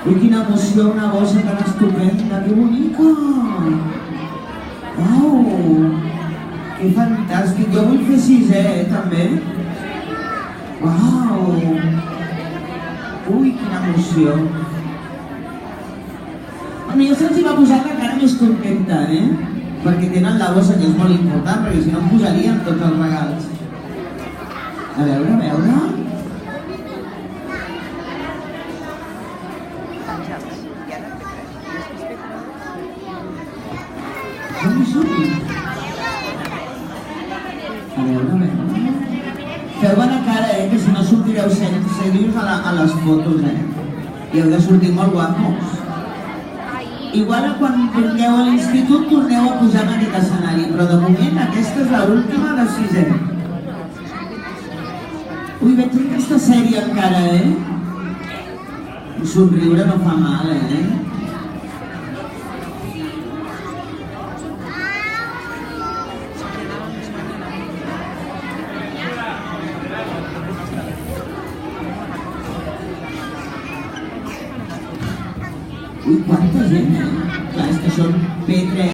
Ui, quina emoció, una bossa tan estupenda, que bonica! Uau! Que fantàstic! Jo vull fer sisè, també. Uau! Ui, quina emoció! Bueno, jo se'ls va posar la cara més contenta, Perquè tenen la bossa, que és molt important, perquè si no em posarien tots els regals. A veure, a veure... Com hi som? A veure, a veure... Feu bona cara, que si no sortireu seguius a les fotos, I heu de sortir molt guapos. Igual quan torneu a l'institut torneu a pujar en aquest escenari, però de moment aquesta és l'última de sisè. Ui, veig aquesta sèrie encara, Un somriure no fa mal, Ui, quanta gent, Clar, és que són P3.